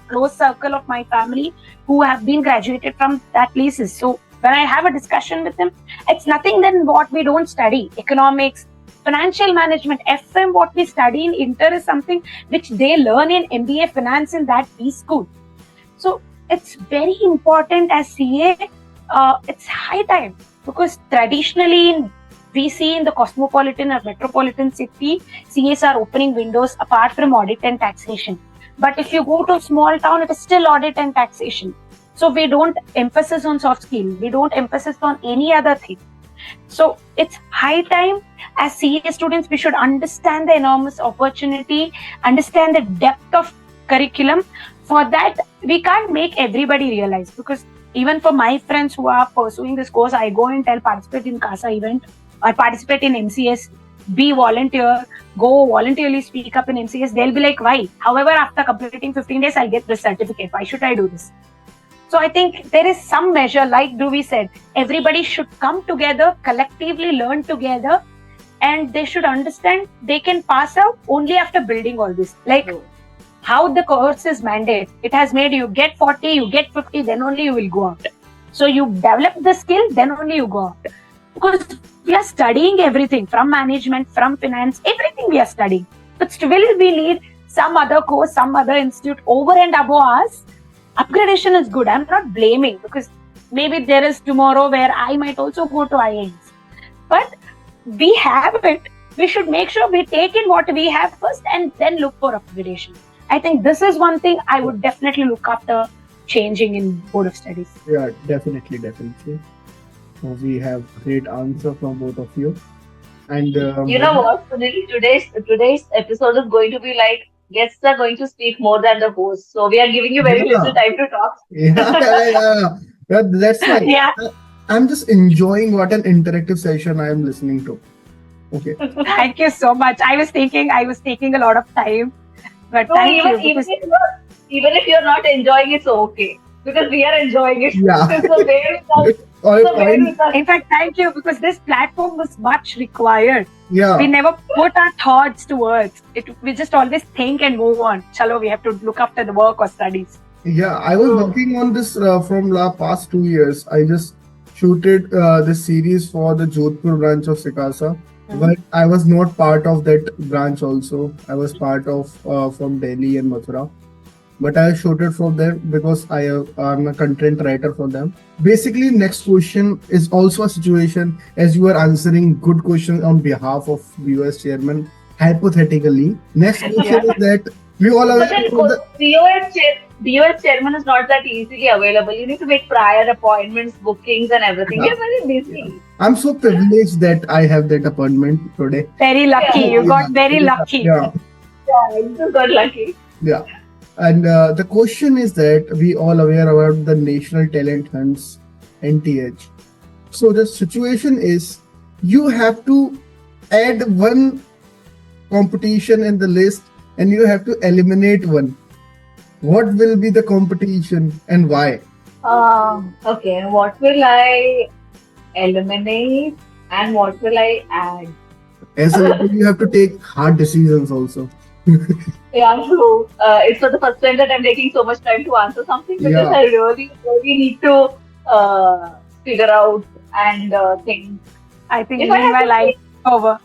S3: close circle of my family who have been graduated from that places. So when I have a discussion with them, it's nothing than what we don't study. Economics, financial management, FM, what we study in Inter is something which they learn in MBA Finance in that B school. So it's very important as CA. It's high time, because traditionally we see in the cosmopolitan or metropolitan city, CAs are opening windows apart from audit and taxation. But if you go to a small town, it is still audit and taxation. So we don't emphasis on soft skill. We don't emphasis on any other thing. So it's high time as CA students, we should understand the enormous opportunity, understand the depth of curriculum. For that, we can't make everybody realize, because even for my friends who are pursuing this course, I go and tell participate in CASA event or participate in MCS, be volunteer, go voluntarily speak up in MCS. They'll be like, why? However, after completing 15 days, I'll get this certificate. Why should I do this? So I think there is some measure, like Dhruvi said, everybody should come together, collectively learn together, and they should understand they can pass out only after building all this. Like how the course is mandate. It has made you get 40, you get 50, then only you will go out. So you develop the skill, then only you go out. Because we are studying everything from management, from finance, everything we are studying. But still we need some other course, some other institute over and above us. Upgradation is good. I'm not blaming, because maybe there is tomorrow where I might also go to IIMs. But we have it. We should make sure we take in what we have first and then look for upgradation. I think this is one thing I would definitely look after changing in Board of Studies.
S1: Yeah, definitely. We have great answer from both of you. And
S2: you know what, Sunil? Today's episode is going to be like, guests are going to speak more than the host. So we are giving you very little time to talk.
S1: Yeah. That's right.
S3: Yeah.
S1: I'm just enjoying what an interactive session I am listening to. Okay.
S3: Thank you so much. I was taking a lot of time, but
S2: No,
S3: thank you.
S2: even if you're not enjoying it, so okay. Because we are enjoying it.
S1: Yeah.
S2: So bear with us.
S1: All
S2: So bear
S1: fine.
S2: with us.
S3: In fact, thank you, because this platform was much required.
S1: Yeah.
S3: We never put our thoughts to words. We just always think and move on. Chalo, we have to look after the work or studies.
S1: Yeah, I was working on this from past 2 years. I just shooted this series for the Jodhpur branch of Sikasa, but I was not part of that branch also. I was part of from Delhi and Mathura. But I shot it from there because I am a content writer for them. Basically, next question is also a situation as you are answering good questions on behalf of BOS chairman. Hypothetically, next question is that we all are
S2: But then BOS chairman is not that easily available. You need to make prior appointments, bookings and everything.
S1: Yeah.
S2: You're very busy.
S1: I'm so privileged that I have that appointment today.
S3: Very lucky.
S2: Yeah.
S3: You got very lucky.
S1: Yeah.
S2: Yeah, you just got lucky.
S1: Yeah. And the question is that we all aware about the National Talent Hunts, NTH. So the situation is you have to add one competition in the list and you have to eliminate one. What will be the competition and why?
S2: Okay, what will I eliminate and what will I add?
S1: As a leader, you have to take hard decisions also.
S2: Yeah, true. It's for the first time that I'm taking so much time to answer something because
S1: Yeah.
S2: I really need to figure out and think.
S3: I think
S2: If I have
S3: meanwhile
S2: to
S3: I over.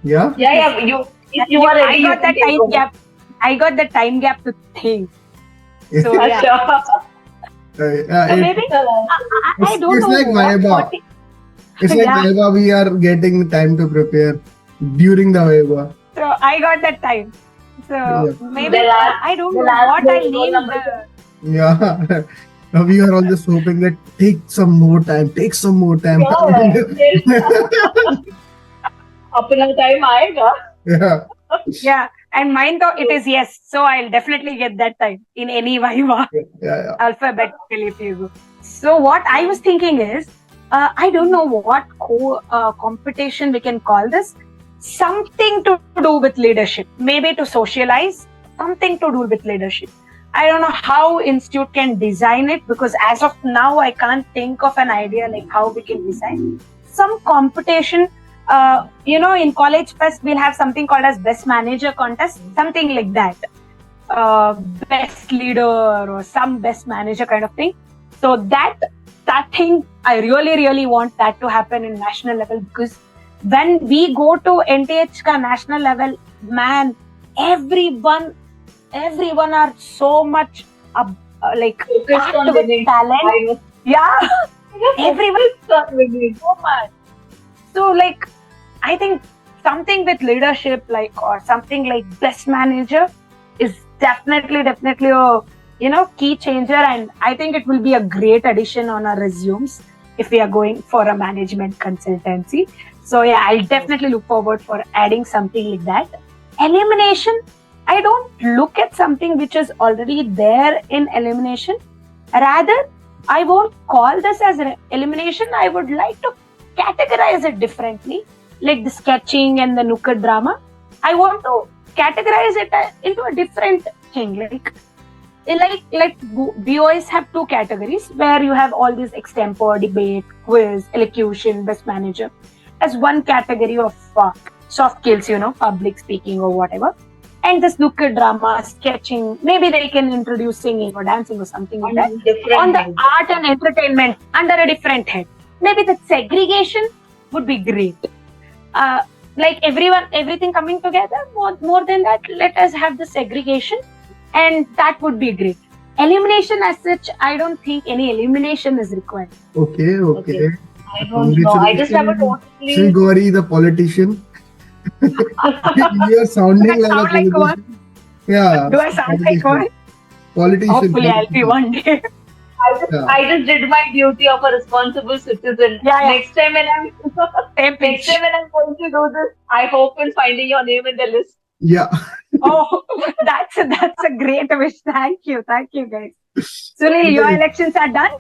S1: Yeah.
S2: Yeah, if you are ready,
S3: I got
S2: you
S3: that
S2: can take
S3: time
S2: over.
S3: gap. I got the time gap to think. So yeah.
S2: Acha.
S3: So
S1: It-
S3: maybe I don't
S1: it's
S3: know.
S1: like
S3: what-
S1: Viva.
S3: what-
S1: it's like
S3: Yeah.
S1: Viva, we are getting time to prepare during the Viva.
S3: So I got that time. So
S1: Yeah.
S3: maybe
S2: The last-
S3: I don't
S2: the
S3: know
S2: last
S3: what I'll
S2: roll
S3: name
S2: number.
S3: the.
S1: Yeah. Now we are all just hoping that take some more time.
S2: अपना time आएगा.
S1: Yeah.
S3: Yeah, and mine though it is yes. So I'll definitely get that time in any Viva
S1: Yeah.
S3: alphabetically if you go. So what I was thinking is, I don't know what competition we can call this. Something to do with leadership, maybe to socialize. Something to do with leadership. I don't know how institute can design it, because as of now I can't think of an idea like how we can design some competition. In College Fest we'll have something called as best manager contest, something like that. Best leader or some best manager kind of thing. So that thing, I really want that to happen in national level, because when we go to NTH ka national level, man, everyone are so much like
S2: Focused
S3: packed
S2: on
S3: with
S2: winning.
S3: talent.
S2: I know.
S3: Yeah, everyone
S2: Focused on winning.
S3: so much. So like, I think something with leadership, like, or something like best manager, is definitely a key changer, and I think it will be a great addition on our resumes if we are going for a management consultancy. So yeah, I'll definitely look forward for adding something like that. Elimination, I don't look at something which is already there in elimination. Rather, I won't call this as an elimination. I would like to categorize it differently, like the sketching and the Nukkad drama. I want to categorize it into a different thing. Like BOS have two categories where you have all these extempore, debate, quiz, elocution, best manager as one category of soft skills, public speaking or whatever. And this Nukkad drama, sketching, maybe they can introduce singing or dancing or something like that.
S2: Different
S3: On the
S2: things.
S3: art and entertainment under a different head. Maybe the segregation would be great. Like everything coming together. More than that, let us have the segregation, and that would be great. Elimination as such, I don't think any elimination is required.
S1: Okay.
S2: I don't know. I just have a
S1: Sri
S2: totally.
S1: Gauri, the politician. You are sounding
S3: Do I
S1: like a
S3: sound like one?
S1: politician. Yeah.
S3: Do I sound like one?
S1: Politician.
S3: Hopefully, I'll be one day.
S1: Yeah.
S2: I just did my duty of a responsible citizen.
S3: Yeah.
S2: Next time when I'm
S3: Same
S2: next
S3: pitch.
S2: time when I'm going to do this, I hope in finding your name in the list.
S1: Yeah.
S3: Oh, that's a great wish. Thank you, guys. Sunil, your elections are done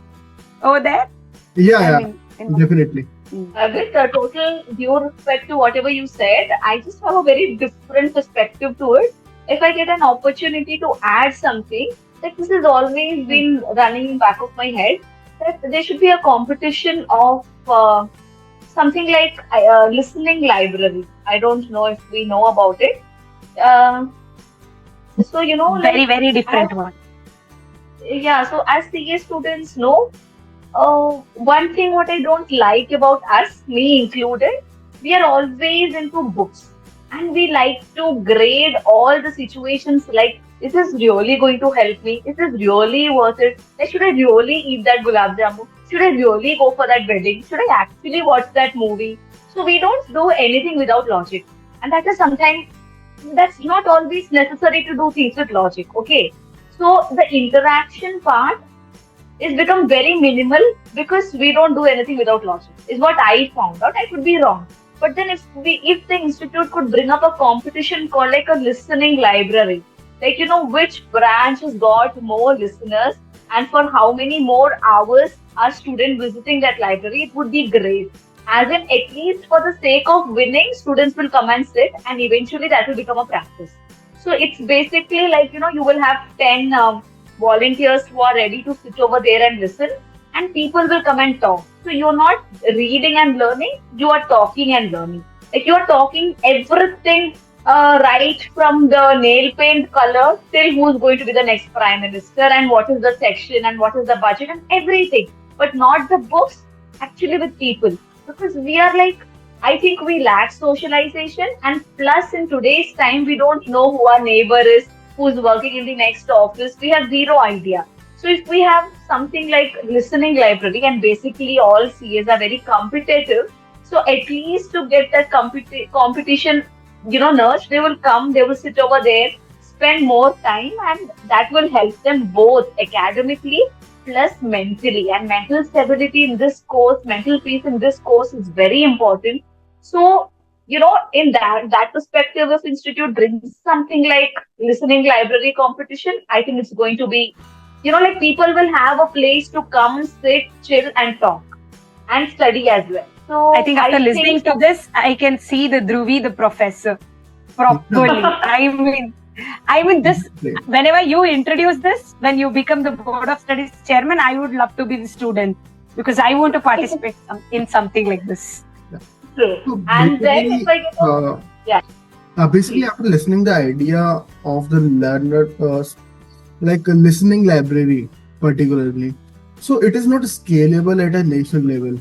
S3: over there.
S1: Yeah.
S3: I mean,
S1: Definitely.
S2: With total due respect to whatever you said, I just have a very different perspective to it. If I get an opportunity to add something, like this has always been running in back of my head, that there should be a competition of something like listening library. I don't know if we know about it. So
S3: very, very different one.
S2: yeah. So as CA students know, one thing what I don't like about us, me included, we are always into books, and we like to grade all the situations like, is this really going to help me? Is this really worth it? Like, should I really eat that gulab jamun? Should I really go for that wedding? Should I actually watch that movie? So we don't do anything without logic, and that is sometimes that's not always necessary to do things with logic. Okay, so the interaction part is become very minimal because we don't do anything without logic, is what I found out. I could be wrong, but then if the institute could bring up a competition called like a listening library, like which branch has got more listeners and for how many more hours are students visiting that library, it would be great. As in, at least for the sake of winning, students will come and sit, and eventually that will become a practice. So it's basically like you will have 10 volunteers who are ready to sit over there and listen, and people will come and talk. So you're not reading and learning, you are talking and learning. Like you are talking everything, right from the nail paint color till who's going to be the next prime minister and what is the section and what is the budget and everything, but not the books, actually with people. Because we are like, I think we lack socialization, and plus in today's time, we don't know who our neighbor is, who's working in the next office. We have zero idea. So if we have something like listening library, and basically all CAs are very competitive, so at least to get that competition, nurse, they will come, they will sit over there, spend more time, and that will help them both academically plus mentally. And mental stability in this course, mental peace in this course is very important. So in that perspective, if institute brings something like listening library competition, I think it's going to be, like people will have a place to come, sit, chill, and talk and study as well. So
S3: I think after listening to this, I can see the Dhruvi, the professor, properly. I mean, I mean, this,
S1: Great.
S3: whenever you introduce this, when you become the Board of Studies chairman, I would love to be the student because I want to participate in something like this.
S2: True.
S1: So
S2: And then if
S1: basically,
S2: I get yeah.
S1: basically after listening the idea of the learner, like a listening library particularly, so it is not scalable at a national level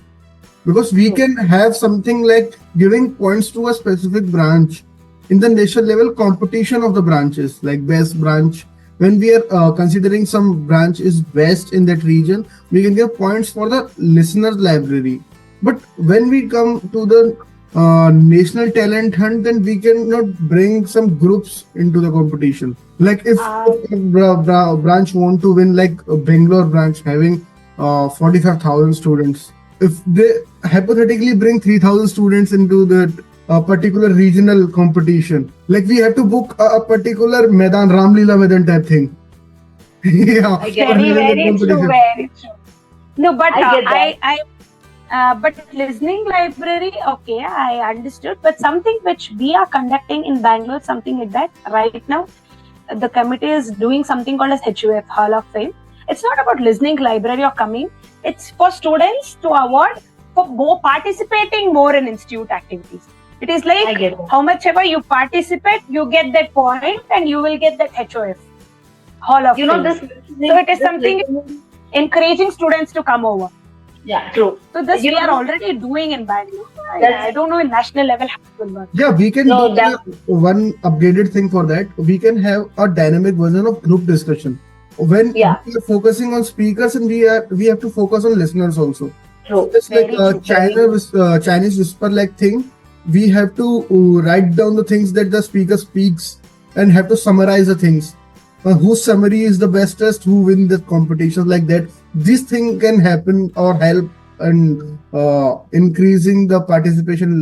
S1: because we
S2: True.
S1: can have something like giving points to a specific branch in the national level competition of the branches, like best branch. When we are considering some branch is best in that region, we can give points for the listeners library. But when we come to the national talent hunt, then we cannot bring some groups into the competition. Like if branch want to win, like a Bangalore branch having 45,000 students, if they hypothetically bring 3,000 students into that particular regional competition, like we have to book a particular Maidan, Ramlila Maidan type thing. Yeah,
S2: I get
S1: for
S3: Very,
S2: it.
S1: regional
S3: very true.
S1: competition.
S3: Very true. No, but
S2: I get that.
S3: but listening library, okay, I understood. But something which we are conducting in Bangalore, something like that right now, the committee is doing something called as HUF, Hall of Fame. It's not about listening library or coming. It's for students to award for more participating more in institute activities. It is
S2: I
S3: like
S2: get it.
S3: how much ever you participate, you get that point and you will get that HOF, Hall of
S2: You know,
S3: Fame.
S2: this
S3: So it is
S2: this
S3: something
S2: listening-
S3: encouraging students to come over.
S2: yeah, true.
S3: So this
S2: You
S3: we
S2: know,
S3: are already doing in Bangalore.
S2: That's-
S3: I don't know in national level how it will work.
S1: Yeah, we can
S2: No,
S1: do
S2: that-
S1: one upgraded thing for that. We can have a dynamic version of group discussion. When
S2: Yeah.
S1: we are focusing on speakers and we have to focus on listeners also.
S2: True.
S1: It's like
S2: Very true.
S1: Chinese whisper like thing. We have to write down the things that the speaker speaks and have to summarize the things. Whose summary is the bestest, who win the competition like that. This thing can happen or help in increasing the participation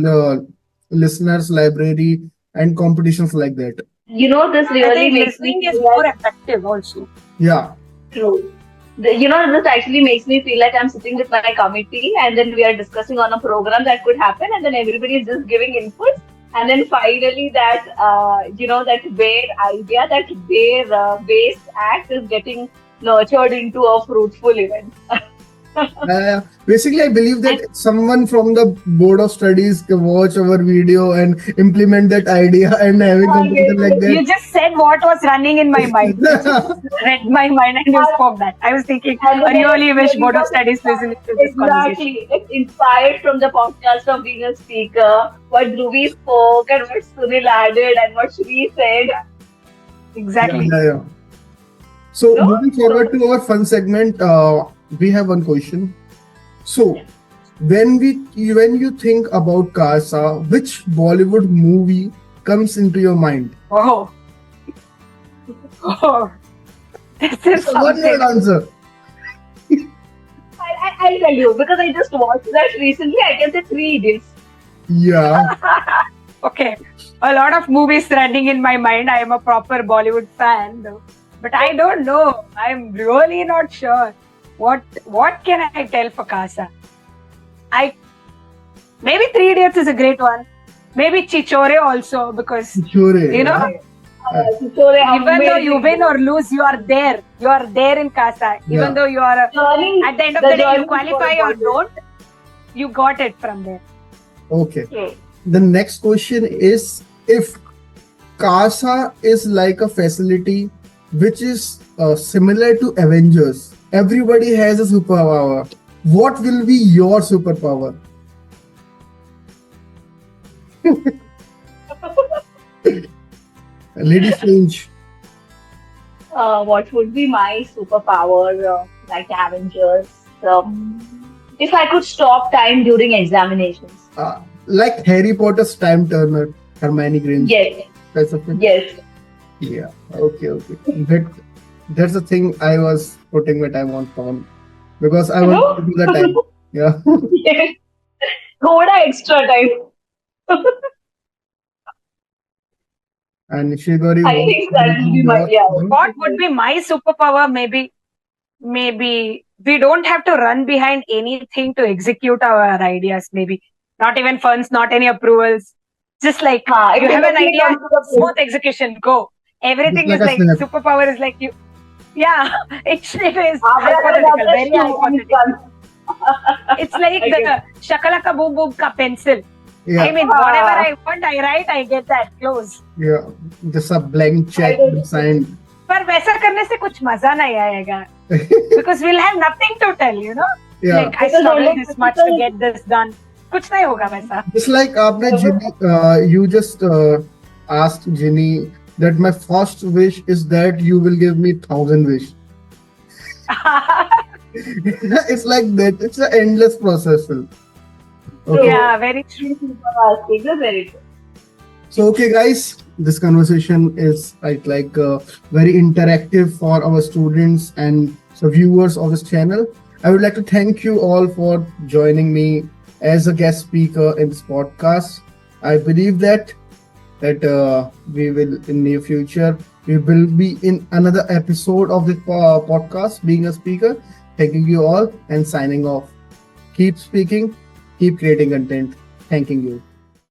S1: listeners library and competitions like that.
S2: You know, this
S3: I
S2: really
S3: think
S2: makes me
S3: listening is
S2: feel
S3: more
S2: like
S3: effective also.
S1: Yeah.
S2: true. You know, this actually makes me feel like I'm sitting with my committee and then we are discussing on a program that could happen and then everybody is just giving inputs. And then finally that, that bare idea, that bare waste act is getting nurtured into a fruitful event.
S1: Basically, I believe that someone from the board of studies can watch our video and implement that idea and having competition like
S3: You
S1: that.
S3: just said what was running in my mind. Read my mind and you spoke that. I was thinking,
S2: And
S3: I
S2: then
S3: really wish
S2: you
S3: Board of
S2: know,
S3: Studies listening to this conversation.
S2: Exactly. It's inspired from the podcast of being a speaker, what Dhruvi spoke and what Sunil added and what Shri said.
S3: Exactly.
S1: Yeah. So
S2: No?
S1: moving forward to our fun segment, we have one question. So
S2: Yeah.
S1: when you think about Kasa, which Bollywood movie comes into your mind?
S3: Oh. Oh. This is
S1: One word
S3: something.
S1: answer.
S2: I'll tell you because I just watched that recently. I can say Three Idiots.
S1: Yeah.
S3: Okay. A lot of movies running in my mind. I am a proper Bollywood fan though. But I don't know. I'm really not sure. What can I tell for Kasa? Maybe Three Idiots is a great one. Maybe Chichore also because
S1: Sure.
S3: you know,
S2: So
S3: even though you win or lose, you are there. You are there in Kasa.
S1: Yeah.
S3: Even though you are at the end of the day,
S2: journey
S3: you qualify or don't, you got it from there.
S1: Okay.
S2: Okay.
S1: The next question is, if CASA is like a facility which is similar to Avengers, everybody has a superpower. What will be your superpower? Lady Strange.
S2: What would be my superpower, like Avengers? If I could stop time during examinations.
S1: Like Harry Potter's time turner, Hermione Granger.
S2: Yes,
S1: Specific.
S2: yes.
S1: Yeah. Okay. That's the thing I was putting my time on phone because I want to do the time. Yeah.
S2: Thoda extra time.
S1: And Shigori,
S2: I think that will be my
S3: What would be my superpower? Maybe we don't have to run behind anything to execute our ideas. Maybe not even funds, not any approvals. Just like you have an idea, smooth execution, go. Everything
S1: Just
S3: is
S1: like a
S3: like
S1: snap.
S3: superpower is like you. Yeah, it is hypothetical,
S2: Abracadabra,
S3: very
S2: shoe,
S3: hypothetical.
S2: and
S3: It's like
S2: Okay.
S3: the shakalaka boom boom ka pencil.
S1: Yeah,
S3: I mean, whatever I want, I write, I get that close.
S1: yeah. Just a blank check
S2: I don't
S1: signed.
S3: पर वैसा करने से कुछ मजा नहीं आएगा. Because we'll have nothing to tell, you know.
S1: Yeah.
S3: Like I
S2: Because
S3: struggled
S2: only
S3: this much to
S2: physical-
S3: get this done. कुछ नहीं होगा वैसा.
S1: Just like आपने Ginny, you just asked Ginny that my first wish is that you will give me 1,000 wish. It's like that. It's an endless process. Okay.
S3: Yeah, very true.
S2: Asking, that's very true.
S1: So okay, guys, this conversation is like very interactive for our students and so viewers of this channel. I would like to thank you all for joining me as a guest speaker in this podcast. I believe that we will in near future we will be in another episode of this podcast being a speaker. Thanking you all and signing off. Keep speaking, keep creating content. Thanking you.